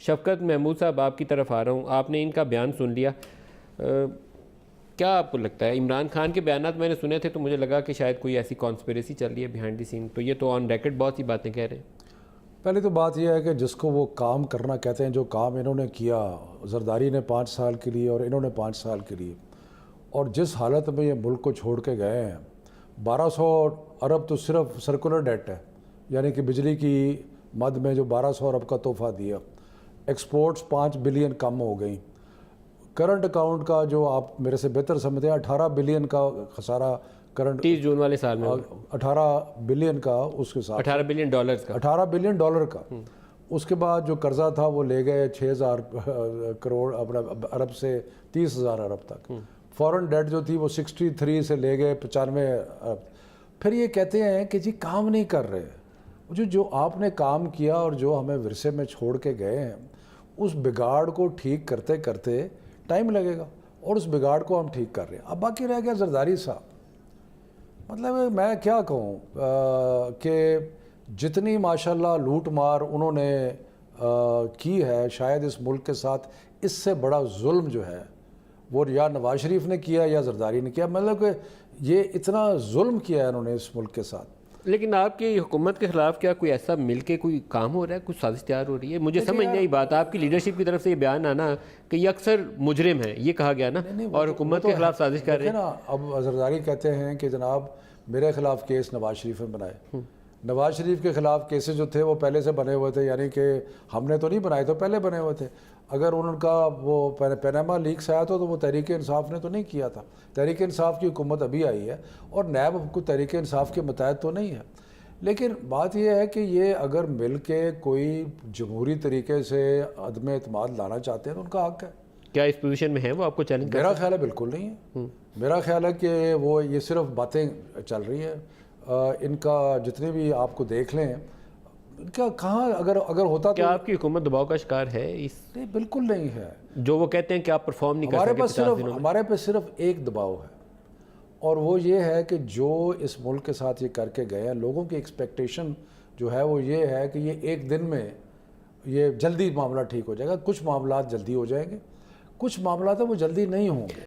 شفقت محمود صاحب آپ کی طرف آ رہا ہوں، آپ نے ان کا بیان سن لیا، کیا آپ کو لگتا ہے؟ عمران خان کے بیانات میں نے سنے تھے تو مجھے لگا کہ شاید کوئی ایسی کانسپریسی چل رہی ہے بیہائنڈ دی سین، تو یہ تو آن ریکارڈ بہت سی باتیں کہہ رہے ہیں۔ پہلے تو بات یہ ہے کہ جس کو وہ کام کرنا کہتے ہیں، جو کام انہوں نے کیا، زرداری نے 5 سال کے لیے اور انہوں نے 5 سال کے لیے، اور جس حالت میں یہ ملک کو چھوڑ کے گئے ہیں، 1200 ارب تو صرف سرکولر ڈیٹ ہے، یعنی کہ بجلی کی مد میں جو 1200 ارب کا تحفہ دیا، ایکسپورٹس 5 بلین کم ہو گئیں، کرنٹ اکاؤنٹ کا جو آپ میرے سے بہتر سمجھتے ہیں 18 بلین کا خسارہ کرنٹ 30 جون والے سال میں 18 بلین کا، اس کے ساتھ 18 بلین ڈالرز کا، 18 بلین ڈالر کا۔ اس کے بعد جو قرضہ تھا وہ لے گئے 6000 کروڑ اپنا ارب سے 30,000 ارب تک، فورن ڈیٹ جو تھی وہ 63 سے لے گئے 95 ارب۔ پھر یہ کہتے ہیں کہ جی کام نہیں کر رہے، جو آپ نے کام کیا اور جو ہمیں ورثے میں چھوڑ کے گئے ہیں، اس بگاڑ کو ٹھیک کرتے کرتے ٹائم لگے گا، اور اس بگاڑ کو ہم ٹھیک کر رہے ہیں۔ اب باقی رہ گیا زرداری صاحب، مطلب میں کیا کہوں کہ جتنی ماشاءاللہ لوٹ مار انہوں نے کی ہے، شاید اس ملک کے ساتھ اس سے بڑا ظلم جو ہے وہ یا نواز شریف نے کیا یا زرداری نے کیا، مطلب کہ یہ اتنا ظلم کیا ہے انہوں نے اس ملک کے ساتھ۔ لیکن آپ کی حکومت کے خلاف کیا کوئی ایسا مل کے کوئی کام ہو رہا ہے، کچھ سازش تیار ہو رہی ہے؟ مجھے سمجھ نہیں آئی بات، آپ کی لیڈرشپ کی طرف سے یہ بیان آنا کہ یہ اکثر مجرم ہیں، یہ کہا گیا نا، اور حکومت کے خلاف سازش کر رہے ہیں نا۔ اب زرداری کہتے ہیں کہ جناب میرے خلاف کیس نواز شریف نے بنائے، نواز شریف کے خلاف کیسز جو تھے وہ پہلے سے بنے ہوئے تھے، یعنی کہ ہم نے تو نہیں بنائے، تو پہلے بنے ہوئے تھے۔ اگر ان کا وہ پیناما لیکس آیا تو وہ تحریک انصاف نے تو نہیں کیا تھا، تحریک انصاف کی حکومت ابھی آئی ہے، اور نیب کو تحریک انصاف کے متحد تو نہیں ہے۔ لیکن بات یہ ہے کہ یہ اگر مل کے کوئی جمہوری طریقے سے عدم اعتماد لانا چاہتے ہیں تو ان کا حق ہے۔ کیا اس پوزیشن میں ہیں وہ، آپ کو چیلنج میرا خیال ہے بالکل نہیں ہے، میرا خیال ہے کہ وہ یہ صرف باتیں چل رہی ہیں، ان کا جتنے بھی آپ کو دیکھ لیں کیا کہاں اگر ہوتا تو کیا آپ کی حکومت دباؤ کا شکار ہے؟ اس نہیں، بالکل نہیں ہے۔ جو وہ کہتے ہیں کہ آپ پرفارم نہیں کر سکتے 50 دنوں میں، ہمارے پہ صرف ایک دباؤ ہے، اور وہ یہ ہے کہ جو اس ملک کے ساتھ یہ کر کے گئے ہیں، لوگوں کی ایکسپیکٹیشن جو ہے وہ یہ ہے کہ یہ ایک دن میں یہ جلدی معاملہ ٹھیک ہو جائے گا۔ کچھ معاملات جلدی ہو جائیں گے، کچھ معاملات ہیں وہ جلدی نہیں ہوں گے۔